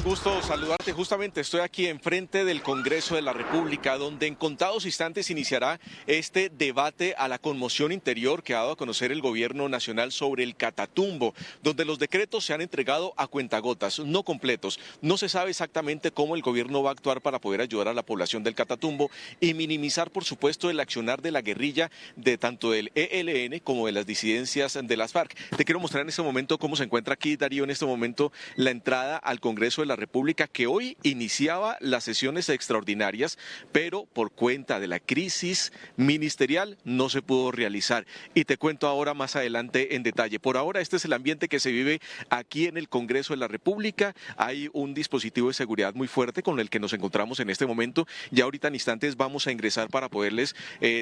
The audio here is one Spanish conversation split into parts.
gusto saludarte. Justamente estoy aquí enfrente del Congreso de la República, donde en contados instantes iniciará este debate a la conmoción interior que ha dado a conocer el gobierno nacional sobre el Catatumbo, donde los decretos se han entregado a cuentagotas, no completos. No se sabe exactamente cómo el gobierno va a actuar para poder ayudar a la población del Catatumbo y minimizar, por supuesto, el accionar de la guerrilla de tanto del ELN como de las disidencias de las FARC. Te quiero mostrar en este momento cómo se encuentra aquí, Darío, en este momento la entrada al Congreso de la República, que hoy iniciaba las sesiones extraordinarias, pero por cuenta de la crisis ministerial no se pudo realizar. Y te cuento ahora más adelante en detalle. Por ahora este es el ambiente que se vive aquí en el Congreso de la República. Hay un dispositivo de seguridad muy fuerte con el que nos encontramos en este momento. Ya ahorita en instantes vamos a ingresar para poderles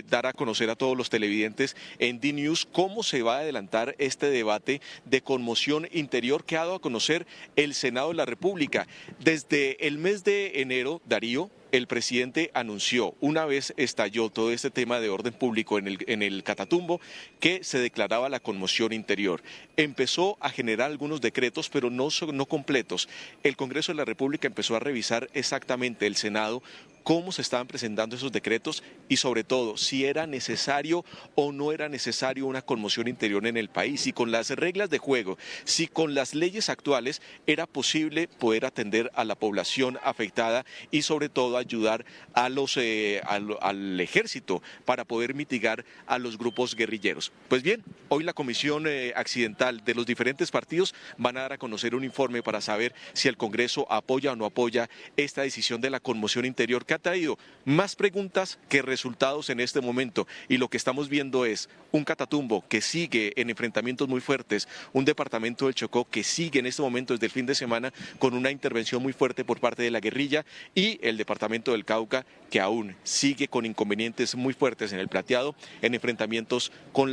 dar a conocer a todos los televidentes en DNews cómo se va a adelantar este debate de conmoción interior que ha dado a conocer el Senado de la República. Desde el mes de enero, Darío, el presidente anunció, una vez estalló todo este tema de orden público en el Catatumbo, que se declaraba la conmoción interior. Empezó a generar algunos decretos, pero no completos. El Congreso de la República empezó a revisar exactamente el Senado cómo se estaban presentando esos decretos y sobre todo si era necesario o no era necesario una conmoción interior en el país, si con las reglas de juego, si con las leyes actuales era posible poder atender a la población afectada y sobre todo ayudar a al ejército para poder mitigar a los grupos guerrilleros. Pues bien, hoy la Comisión Accidental de los diferentes partidos van a dar a conocer un informe para saber si el Congreso apoya o no apoya esta decisión de la conmoción interior que ha traído más preguntas que resultados en este momento, y lo que estamos viendo es un Catatumbo que sigue en enfrentamientos muy fuertes, un departamento del Chocó que sigue en este momento desde el fin de semana con una intervención muy fuerte por parte de la guerrilla, y el departamento del Cauca que aún sigue con inconvenientes muy fuertes en el Plateado, en enfrentamientos con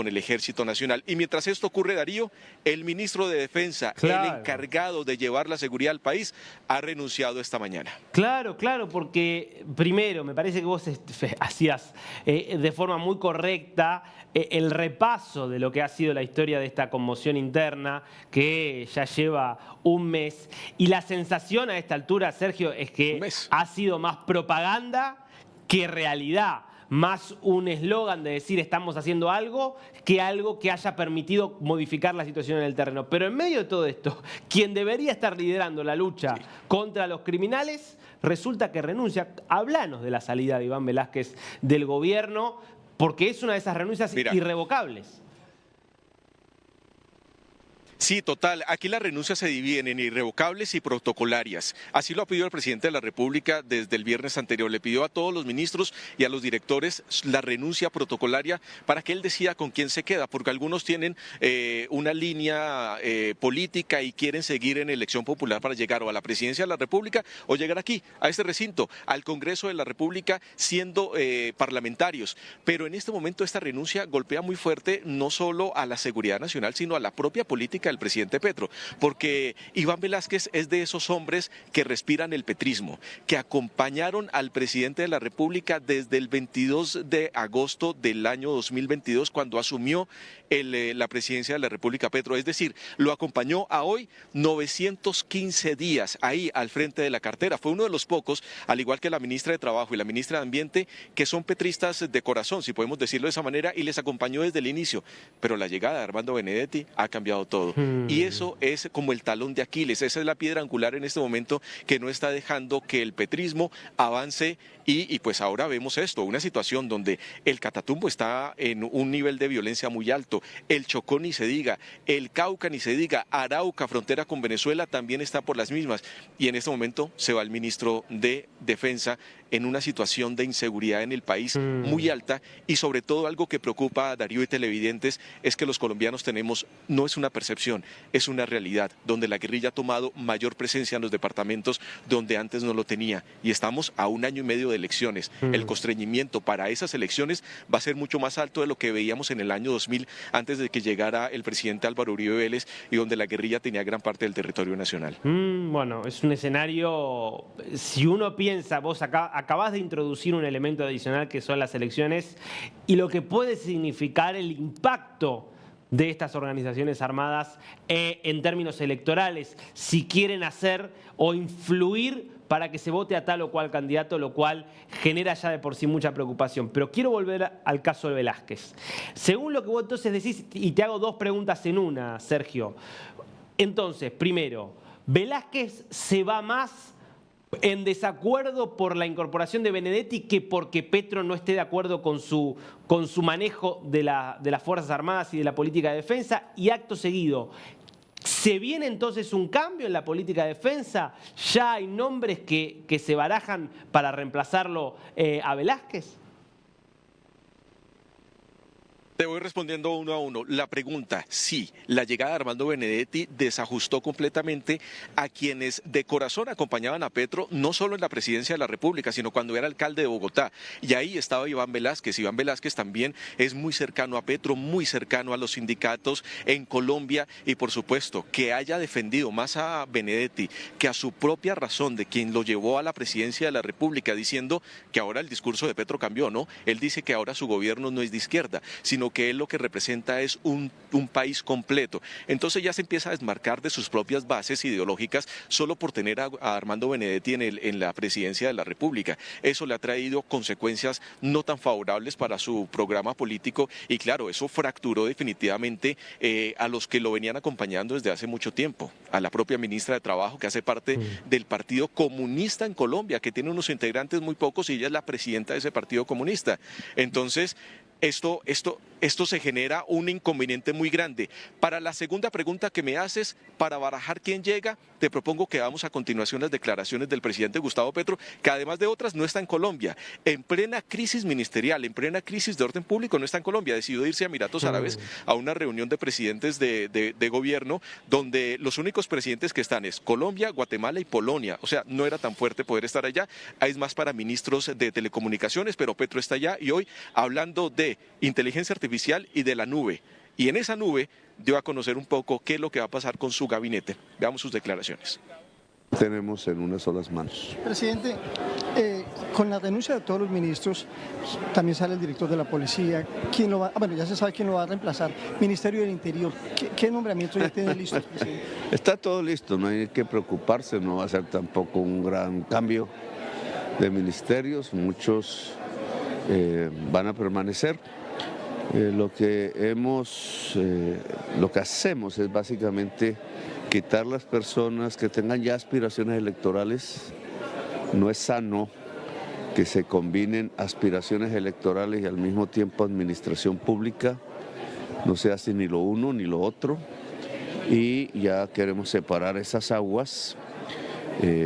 el Ejército Nacional. Y mientras esto ocurre, Darío, el ministro de Defensa, el encargado de llevar la seguridad al país, ha renunciado esta mañana. Claro, porque primero me parece que vos hacías de forma muy correcta el repaso de lo que ha sido la historia de esta conmoción interna que ya lleva un mes, y la sensación a esta altura, Sergio, es que ha sido más propaganda que realidad, más un eslogan de decir estamos haciendo algo que haya permitido modificar la situación en el terreno. Pero en medio de todo esto, quien debería estar liderando la lucha contra los criminales resulta que renuncia. Háblanos de la salida de Iván Velásquez del gobierno, porque es una de esas renuncias irrevocables. Sí, total. Aquí las renuncias se dividen en irrevocables y protocolarias. Así lo ha pedido el presidente de la República desde el viernes anterior. Le pidió a todos los ministros y a los directores la renuncia protocolaria para que él decida con quién se queda, porque algunos tienen una línea política y quieren seguir en elección popular para llegar o a la presidencia de la República o llegar aquí, a este recinto, al Congreso de la República, siendo parlamentarios. Pero en este momento esta renuncia golpea muy fuerte no solo a la seguridad nacional, sino a la propia política del presidente Petro, porque Iván Velásquez es de esos hombres que respiran el petrismo, que acompañaron al presidente de la República desde el 22 de agosto del año 2022, cuando asumió la presidencia de la República Petro, es decir, lo acompañó a hoy 915 días ahí al frente de la cartera. Fue uno de los pocos, al igual que la ministra de Trabajo y la ministra de Ambiente, que son petristas de corazón, si podemos decirlo de esa manera, y les acompañó desde el inicio, pero la llegada de Armando Benedetti ha cambiado todo. Y eso es como el talón de Aquiles, esa es la piedra angular en este momento que no está dejando que el petrismo avance, y pues ahora vemos esto, una situación donde el Catatumbo está en un nivel de violencia muy alto, el Chocó ni se diga, el Cauca ni se diga, Arauca, frontera con Venezuela, también está por las mismas, y en este momento se va el ministro de Defensa en una situación de inseguridad en el país muy alta, y sobre todo algo que preocupa a Darío y televidentes es que los colombianos tenemos, no es una percepción, es una realidad, donde la guerrilla ha tomado mayor presencia en los departamentos donde antes no lo tenía, y estamos a un año y medio de elecciones. El constreñimiento para esas elecciones va a ser mucho más alto de lo que veíamos en el año 2000, antes de que llegara el presidente Álvaro Uribe Vélez, y donde la guerrilla tenía gran parte del territorio nacional. Bueno, es un escenario, si uno piensa, vos acabás de introducir un elemento adicional que son las elecciones y lo que puede significar el impacto de estas organizaciones armadas en términos electorales, si quieren hacer o influir para que se vote a tal o cual candidato, lo cual genera ya de por sí mucha preocupación. Pero quiero volver al caso de Velázquez. Según lo que vos entonces decís, y te hago dos preguntas en una, Sergio. Entonces, primero, ¿Velázquez se va más en desacuerdo por la incorporación de Benedetti que porque Petro no esté de acuerdo con su manejo de las Fuerzas Armadas y de la política de defensa? Y acto seguido, ¿se viene entonces un cambio en la política de defensa? ¿Ya hay nombres que se barajan para reemplazarlo a Velázquez? Te voy respondiendo uno a uno. La pregunta, sí, la llegada de Armando Benedetti desajustó completamente a quienes de corazón acompañaban a Petro, no solo en la presidencia de la República, sino cuando era alcalde de Bogotá. Y ahí estaba Iván Velázquez. Iván Velázquez también es muy cercano a Petro, muy cercano a los sindicatos en Colombia y por supuesto que haya defendido más a Benedetti que a su propia razón de quien lo llevó a la presidencia de la República, diciendo que ahora el discurso de Petro cambió, ¿no? Él dice que ahora su gobierno no es de izquierda, sino que él lo que representa es un país completo. Entonces ya se empieza a desmarcar de sus propias bases ideológicas solo por tener a Armando Benedetti en la presidencia de la República. Eso le ha traído consecuencias no tan favorables para su programa político y claro, eso fracturó definitivamente a los que lo venían acompañando desde hace mucho tiempo, a la propia ministra de Trabajo que hace parte del Partido Comunista en Colombia, que tiene unos integrantes muy pocos y ella es la presidenta de ese Partido Comunista. Entonces, esto se genera un inconveniente muy grande. Para la segunda pregunta que me haces, para barajar quién llega, te propongo que hagamos a continuación las declaraciones del presidente Gustavo Petro, que además de otras no está en Colombia. En plena crisis ministerial, en plena crisis de orden público, no está en Colombia. Decidió irse a Emiratos Árabes a una reunión de presidentes de gobierno, donde los únicos presidentes que están es Colombia, Guatemala y Polonia. O sea, no era tan fuerte poder estar allá. Es más para ministros de telecomunicaciones, pero Petro está allá y hoy hablando de inteligencia artificial y de la nube. Y en esa nube dio a conocer un poco qué es lo que va a pasar con su gabinete. Veamos sus declaraciones. Tenemos en unas solas manos. Presidente, con la denuncia de todos los ministros, también sale el director de la policía. ¿Quién lo va? Bueno, ya se sabe quién lo va a reemplazar. Ministerio del Interior. ¿Qué nombramiento ya tiene listo, presidente? Está todo listo, no hay que preocuparse, no va a ser tampoco un gran cambio de ministerios, muchos van a permanecer. Lo que hacemos es básicamente quitar las personas que tengan ya aspiraciones electorales. No es sano que se combinen aspiraciones electorales y al mismo tiempo administración pública. No se hace ni lo uno ni lo otro. Y ya queremos separar esas aguas.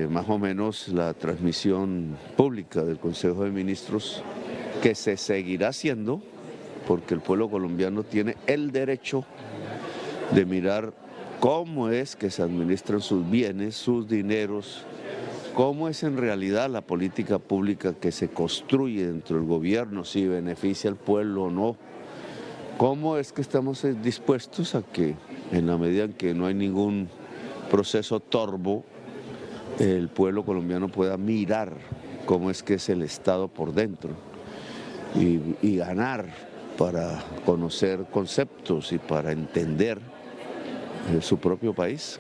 Más o menos la transmisión pública del Consejo de Ministros, que se seguirá haciendo, porque el pueblo colombiano tiene el derecho de mirar cómo es que se administran sus bienes, sus dineros, cómo es en realidad la política pública que se construye dentro del gobierno, si beneficia al pueblo o no. Cómo es que estamos dispuestos a que, en la medida en que no hay ningún proceso torvo, el pueblo colombiano pueda mirar cómo es que es el Estado por dentro y ganar para conocer conceptos y para entender su propio país.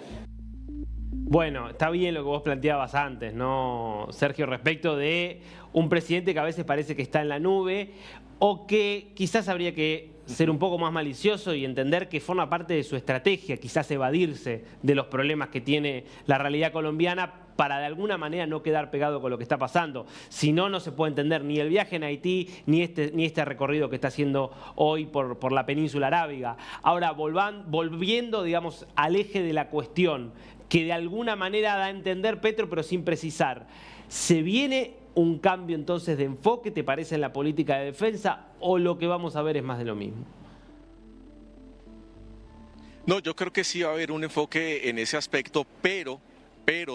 Bueno, está bien lo que vos planteabas antes, ¿no, Sergio? Respecto de un presidente que a veces parece que está en la nube o que quizás habría que ser un poco más malicioso y entender que forma parte de su estrategia, quizás evadirse de los problemas que tiene la realidad colombiana para de alguna manera no quedar pegado con lo que está pasando. Si no, no se puede entender ni el viaje en Haití, ni este recorrido que está haciendo hoy por la península arábiga. Ahora, volviendo, digamos, al eje de la cuestión, que de alguna manera da a entender Petro, pero sin precisar, ¿se viene un cambio entonces de enfoque, te parece, en la política de defensa, o lo que vamos a ver es más de lo mismo? No, yo creo que sí va a haber un enfoque en ese aspecto, pero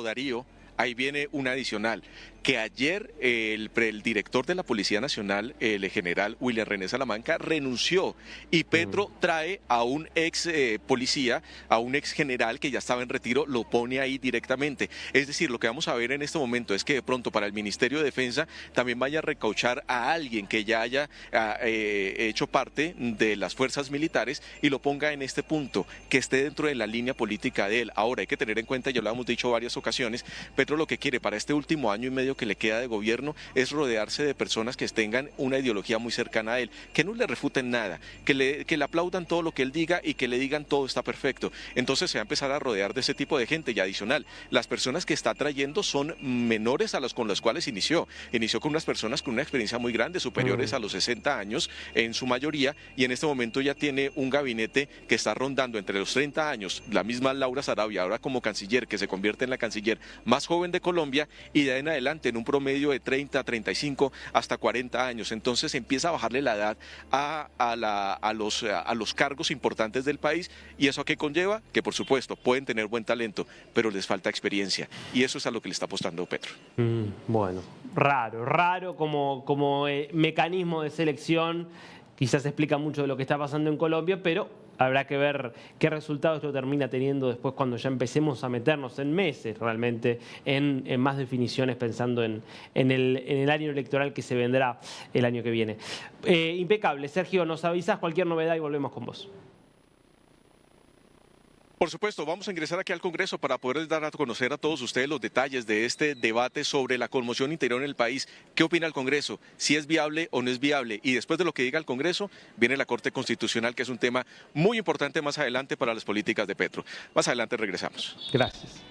Darío, ahí viene un adicional. que ayer el director de la Policía Nacional, el general William René Salamanca, renunció y Petro trae a un ex policía, a un ex general que ya estaba en retiro, lo pone ahí directamente. Es decir, lo que vamos a ver en este momento es que de pronto para el Ministerio de Defensa también vaya a recauchar a alguien que ya haya hecho parte de las fuerzas militares y lo ponga en este punto, que esté dentro de la línea política de él. Ahora hay que tener en cuenta, ya lo hemos dicho varias ocasiones, Petro lo que quiere para este último año y medio que le queda de gobierno es rodearse de personas que tengan una ideología muy cercana a él, que no le refuten nada, que le aplaudan todo lo que él diga y que le digan todo está perfecto. Entonces se va a empezar a rodear de ese tipo de gente. Y adicional, las personas que está trayendo son menores a los con las cuales inició con unas personas con una experiencia muy grande, superiores a los 60 años en su mayoría, y en este momento ya tiene un gabinete que está rondando entre los 30 años, la misma Laura Sarabia ahora como canciller, que se convierte en la canciller más joven de Colombia, y de ahí en adelante en un promedio de 30, 35 hasta 40 años. Entonces empieza a bajarle la edad a los cargos importantes del país, y eso a qué conlleva, que por supuesto pueden tener buen talento, pero les falta experiencia, y eso es a lo que le está apostando Petro. Bueno, raro como mecanismo de selección, quizás explica mucho de lo que está pasando en Colombia, pero habrá que ver qué resultados esto termina teniendo después cuando ya empecemos a meternos en meses realmente en más definiciones, pensando en el año electoral que se vendrá el año que viene. Impecable. Sergio, nos avisas cualquier novedad y volvemos con vos. Por supuesto, vamos a ingresar aquí al Congreso para poder dar a conocer a todos ustedes los detalles de este debate sobre la conmoción interior en el país. ¿Qué opina el Congreso? ¿Si es viable o no es viable? Y después de lo que diga el Congreso, viene la Corte Constitucional, que es un tema muy importante más adelante para las políticas de Petro. Más adelante regresamos. Gracias.